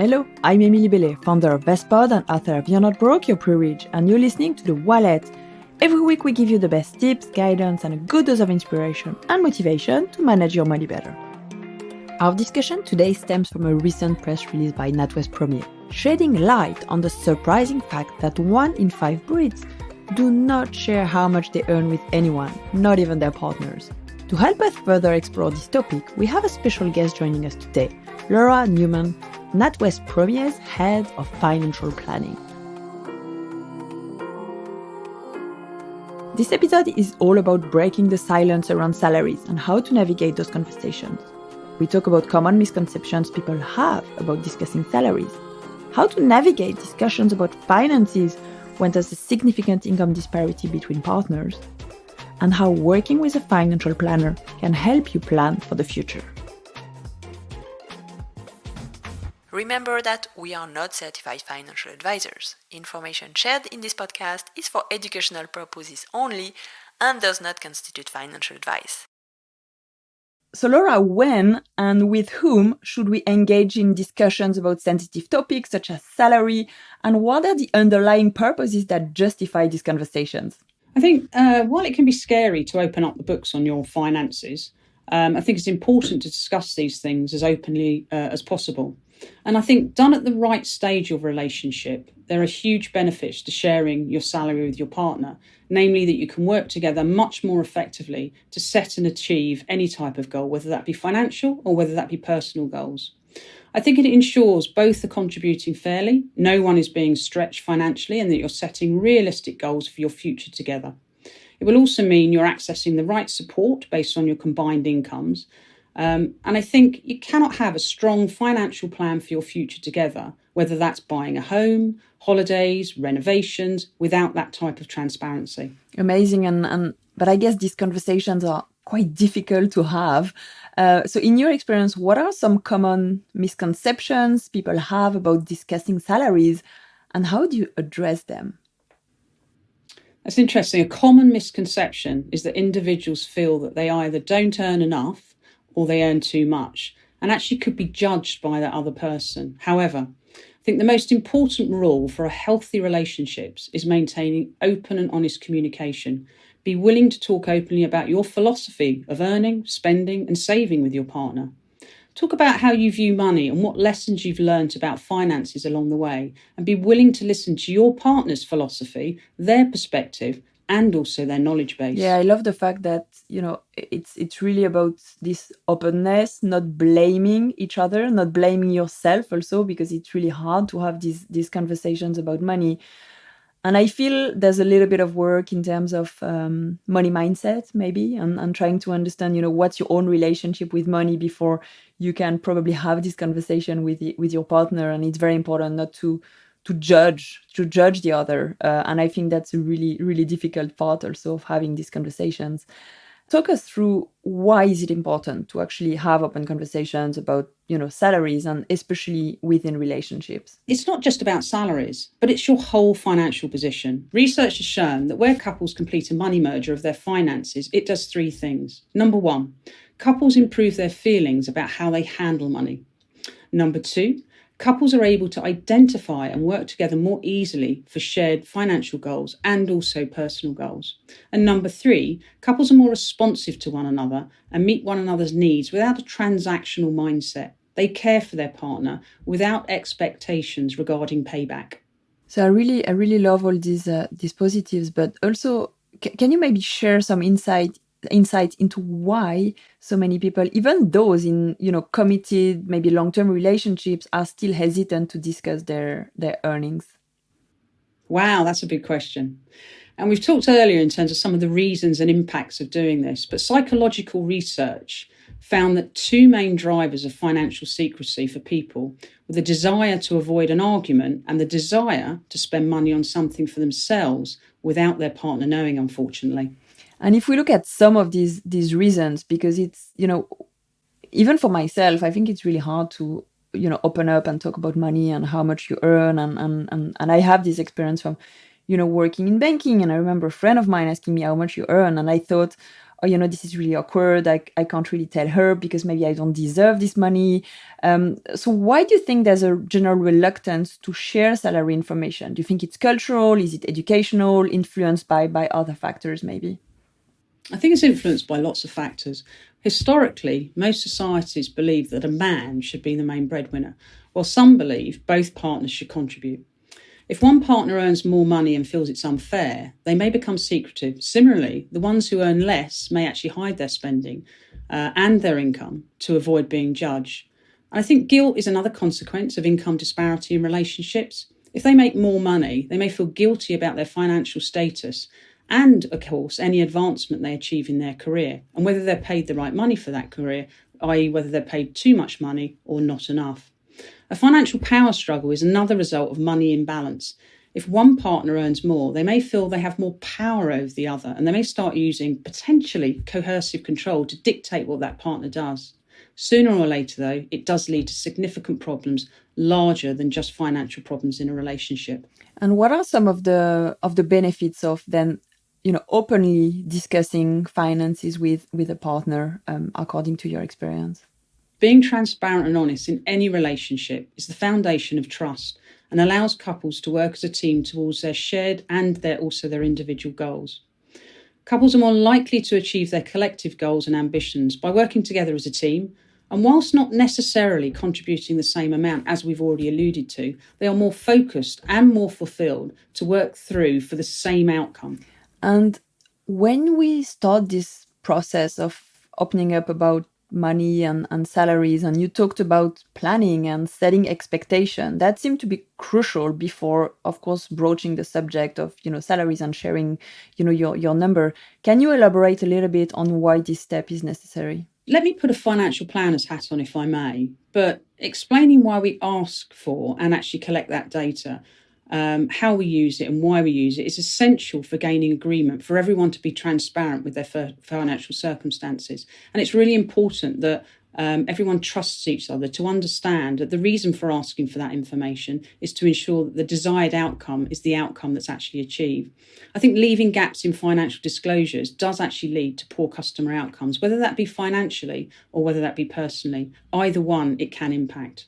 Hello, I'm Emily Bellet, founder of VestPod and author of You're Not Broke, You're Pre-Rich, and you're listening to The Wallet. Every week we give you the best tips, guidance, and a good dose of inspiration and motivation to manage your money better. Our discussion today stems from a recent press release by NatWest Premier, shedding light on the surprising fact that 1 in 5 Brits do not share how much they earn with anyone, not even their partners. To help us further explore this topic, we have a special guest joining us today, Laura Newman, NatWest Premier's Head of Financial Planning. This episode is all about breaking the silence around salaries and how to navigate those conversations. We talk about common misconceptions people have about discussing salaries, how to navigate discussions about finances when there's a significant income disparity between partners, and how working with a financial planner can help you plan for the future. Remember that we are not certified financial advisors. Information shared in this podcast is for educational purposes only and does not constitute financial advice. So Laura, when and with whom should we engage in discussions about sensitive topics such as salary, and what are the underlying purposes that justify these conversations? I think while it can be scary to open up the books on your finances, I think it's important to discuss these things as openly as possible. And I think done at the right stage of a relationship, there are huge benefits to sharing your salary with your partner, namely that you can work together much more effectively to set and achieve any type of goal, whether that be financial or whether that be personal goals. I think it ensures both are contributing fairly, no one is being stretched financially, and that you're setting realistic goals for your future together. It will also mean you're accessing the right support based on your combined incomes. And I think you cannot have a strong financial plan for your future together, whether that's buying a home, holidays, renovations, without that type of transparency. Amazing. But I guess these conversations are quite difficult to have. So in your experience, what are some common misconceptions people have about discussing salaries, and how do you address them? That's interesting. A common misconception is that individuals feel that they either don't earn enough or they earn too much, and actually could be judged by that other person. However, I think the most important rule for a healthy relationships is maintaining open and honest communication. Be willing to talk openly about your philosophy of earning, spending, and saving with your partner. Talk about how you view money and what lessons you've learned about finances along the way, and be willing to listen to your partner's philosophy, their perspective, and also their knowledge base. Yeah, I love the fact that, it's really about this openness, not blaming each other, not blaming yourself also, because it's really hard to have these conversations about money. And I feel there's a little bit of work in terms of money mindset, maybe, and trying to understand, what's your own relationship with money before you can probably have this conversation with your partner. And it's very important not to judge the other. And I think that's a really, really difficult part also of having these conversations. Talk us through, why is it important to actually have open conversations about, salaries, and especially within relationships? It's not just about salaries, but it's your whole financial position. Research has shown that where couples complete a money merger of their finances, it does 3 things. Number 1, couples improve their feelings about how they handle money. Number 2, couples are able to identify and work together more easily for shared financial goals and also personal goals. And number 3, couples are more responsive to one another and meet one another's needs without a transactional mindset. They care for their partner without expectations regarding payback. So I really love all these positives, but also, can you maybe share some insight into why so many people, even those in committed, maybe long-term relationships, are still hesitant to discuss their earnings? Wow, that's a big question. And we've talked earlier in terms of some of the reasons and impacts of doing this, but psychological research found that 2 main drivers of financial secrecy for people were the desire to avoid an argument and the desire to spend money on something for themselves without their partner knowing, unfortunately. And if we look at some of these reasons, because it's, even for myself, I think it's really hard to, open up and talk about money and how much you earn. And I have this experience from, working in banking. And I remember a friend of mine asking me how much you earn. And I thought, oh, this is really awkward. I can't really tell her because maybe I don't deserve this money. So why do you think there's a general reluctance to share salary information? Do you think it's cultural? Is it educational, influenced by other factors maybe? I think it's influenced by lots of factors. Historically, most societies believe that a man should be the main breadwinner, while some believe both partners should contribute. If one partner earns more money and feels it's unfair, they may become secretive. Similarly, the ones who earn less may actually hide their spending and their income to avoid being judged. And I think guilt is another consequence of income disparity in relationships. If they make more money, they may feel guilty about their financial status and, of course, any advancement they achieve in their career and whether they're paid the right money for that career, i.e. whether they're paid too much money or not enough. A financial power struggle is another result of money imbalance. If one partner earns more, they may feel they have more power over the other, and they may start using potentially coercive control to dictate what that partner does. Sooner or later, though, it does lead to significant problems larger than just financial problems in a relationship. And what are some of the benefits of then, openly discussing finances with a partner, according to your experience? Being transparent and honest in any relationship is the foundation of trust and allows couples to work as a team towards their shared and their individual goals. Couples are more likely to achieve their collective goals and ambitions by working together as a team, and whilst not necessarily contributing the same amount, as we've already alluded to, they are more focused and more fulfilled to work through for the same outcome. And when we start this process of opening up about money and salaries, and you talked about planning and setting expectation, that seemed to be crucial before, of course, broaching the subject of salaries and sharing your number. Can you elaborate a little bit on why this step is necessary? Let me put a financial planner's hat on, if I may, but explaining why we ask for and actually collect that data, how we use it and why we use it is essential for gaining agreement, for everyone to be transparent with their financial circumstances. And it's really important that everyone trusts each other, to understand that the reason for asking for that information is to ensure that the desired outcome is the outcome that's actually achieved. I think leaving gaps in financial disclosures does actually lead to poor customer outcomes, whether that be financially or whether that be personally. Either one, it can impact.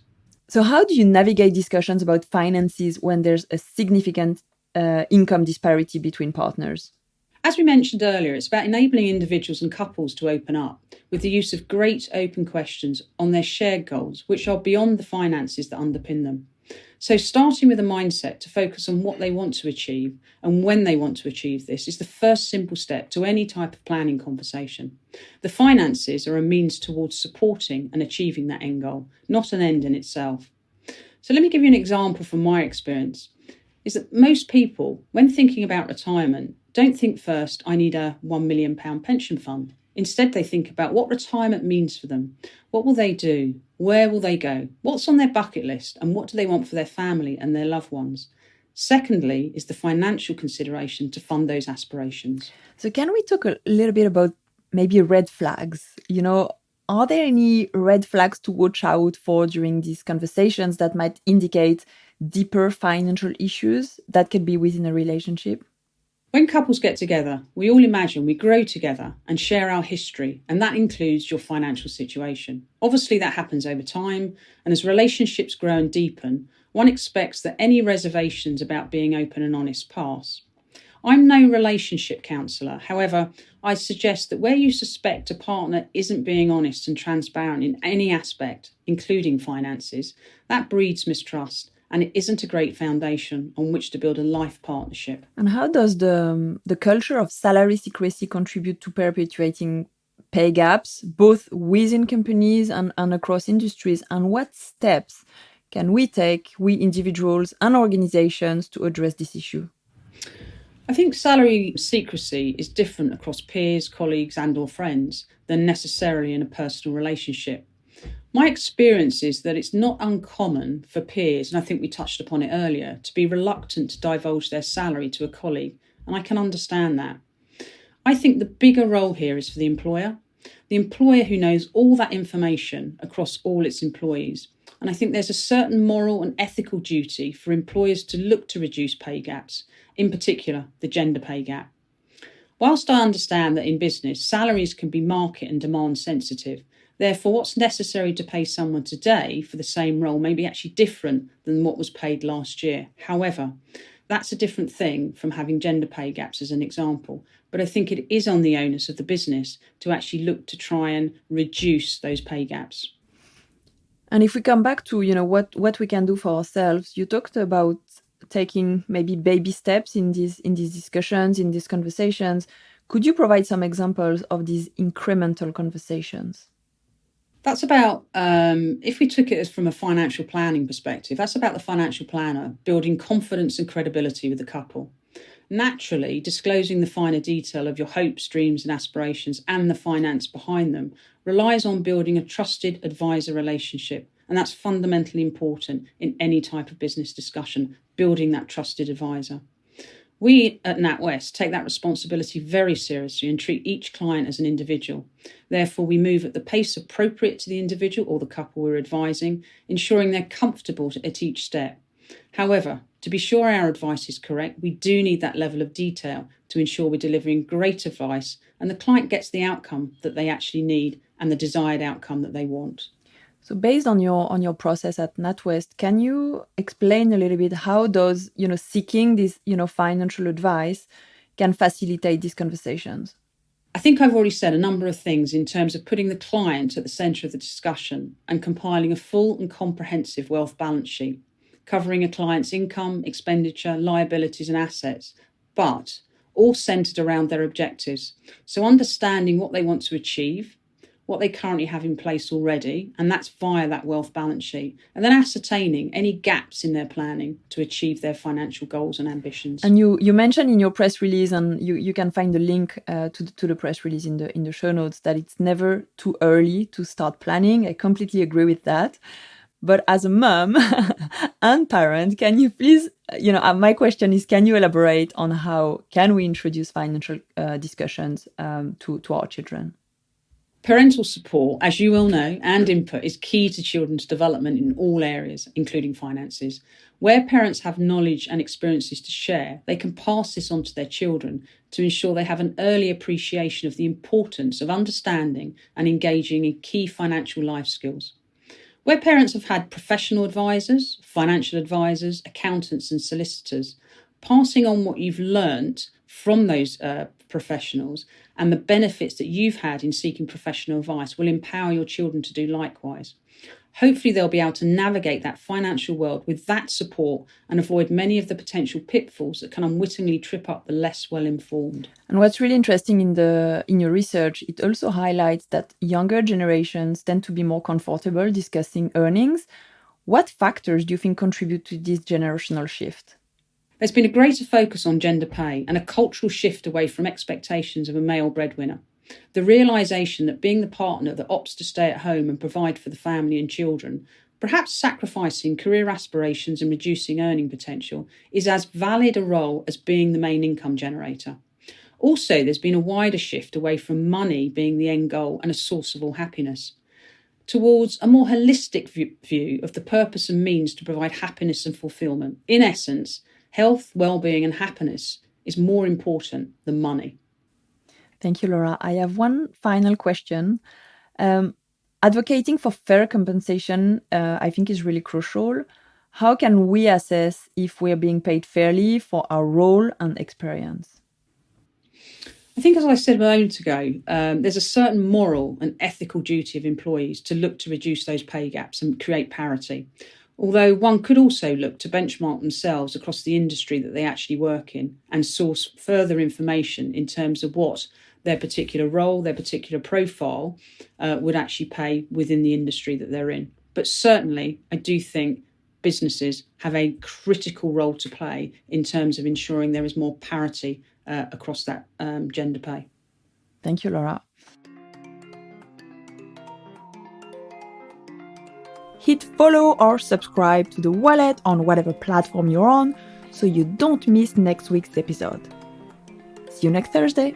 So how do you navigate discussions about finances when there's a significant income disparity between partners? As we mentioned earlier, it's about enabling individuals and couples to open up with the use of great open questions on their shared goals, which are beyond the finances that underpin them. So starting with a mindset to focus on what they want to achieve and when they want to achieve this is the first simple step to any type of planning conversation. The finances are a means towards supporting and achieving that end goal, not an end in itself. So let me give you an example from my experience, is that most people, when thinking about retirement, don't think first, I need a £1 million pension fund. Instead, they think about what retirement means for them. What will they do? Where will they go? What's on their bucket list? And what do they want for their family and their loved ones? Secondly, is the financial consideration to fund those aspirations. So can we talk a little bit about maybe red flags? Are there any red flags to watch out for during these conversations that might indicate deeper financial issues that could be within a relationship? When couples get together, we all imagine we grow together and share our history, and that includes your financial situation. Obviously, that happens over time, and as relationships grow and deepen, one expects that any reservations about being open and honest pass. I'm no relationship counsellor. However, I suggest that where you suspect a partner isn't being honest and transparent in any aspect, including finances, that breeds mistrust. And it isn't a great foundation on which to build a life partnership. And how does the culture of salary secrecy contribute to perpetuating pay gaps, both within companies and across industries? And what steps can we take, we individuals and organizations, to address this issue? I think salary secrecy is different across peers, colleagues and or friends than necessarily in a personal relationship. My experience is that it's not uncommon for peers, and I think we touched upon it earlier, to be reluctant to divulge their salary to a colleague, and I can understand that. I think the bigger role here is for the employer who knows all that information across all its employees. And I think there's a certain moral and ethical duty for employers to look to reduce pay gaps, in particular the gender pay gap. Whilst I understand that in business, salaries can be market and demand sensitive, therefore what's necessary to pay someone today for the same role may be actually different than what was paid last year. However, that's a different thing from having gender pay gaps as an example. But I think it is on the onus of the business to actually look to try and reduce those pay gaps. And if we come back to, what we can do for ourselves, you talked about taking maybe baby steps in these discussions, in these conversations. Could you provide some examples of these incremental conversations? That's about, if we took it as from a financial planning perspective, that's about the financial planner building confidence and credibility with the couple. Naturally, disclosing the finer detail of your hopes, dreams, and aspirations and the finance behind them relies on building a trusted advisor relationship. And that's fundamentally important in any type of business discussion, building that trusted advisor. We at NatWest take that responsibility very seriously and treat each client as an individual. Therefore, we move at the pace appropriate to the individual or the couple we're advising, ensuring they're comfortable at each step. However, to be sure our advice is correct, we do need that level of detail to ensure we're delivering great advice and the client gets the outcome that they actually need and the desired outcome that they want. So based on your process at NatWest, can you explain a little bit how does, seeking this, financial advice can facilitate these conversations? I think I've already said a number of things in terms of putting the client at the centre of the discussion and compiling a full and comprehensive wealth balance sheet, covering a client's income, expenditure, liabilities and assets, but all centred around their objectives. So understanding what they want to achieve, what they currently have in place already, and that's via that wealth balance sheet, and then ascertaining any gaps in their planning to achieve their financial goals and ambitions. And you mentioned in your press release, and you can find the link to the press release in the show notes, that it's never too early to start planning. I completely agree with that. But as a mom and parent, can you please, my question is, can you elaborate on how can we introduce financial discussions to our children? Parental support, as you will know, and input is key to children's development in all areas, including finances. Where parents have knowledge and experiences to share, they can pass this on to their children to ensure they have an early appreciation of the importance of understanding and engaging in key financial life skills. Where parents have had professional advisors, financial advisors, accountants and solicitors, passing on what you've learnt from those professionals and the benefits that you've had in seeking professional advice will empower your children to do likewise. Hopefully they'll be able to navigate that financial world with that support and avoid many of the potential pitfalls that can unwittingly trip up the less well-informed. And what's really interesting in your research, it also highlights that younger generations tend to be more comfortable discussing earnings. What factors do you think contribute to this generational shift? There's been a greater focus on gender pay and a cultural shift away from expectations of a male breadwinner. The realisation that being the partner that opts to stay at home and provide for the family and children, perhaps sacrificing career aspirations and reducing earning potential, is as valid a role as being the main income generator. Also, there's been a wider shift away from money being the end goal and a source of all happiness, towards a more holistic view of the purpose and means to provide happiness and fulfilment. In essence, health, well-being and happiness is more important than money. Thank you, Laura. I have one final question. Advocating for fair compensation, I think, is really crucial. How can we assess if we're being paid fairly for our role and experience? I think, as I said a moment ago, there's a certain moral and ethical duty of employees to look to reduce those pay gaps and create parity. Although one could also look to benchmark themselves across the industry that they actually work in and source further information in terms of what their particular role, their particular profile would actually pay within the industry that they're in. But certainly, I do think businesses have a critical role to play in terms of ensuring there is more parity across that gender pay. Thank you, Laura. Hit follow or subscribe to The Wallet on whatever platform you're on so you don't miss next week's episode. See you next Thursday.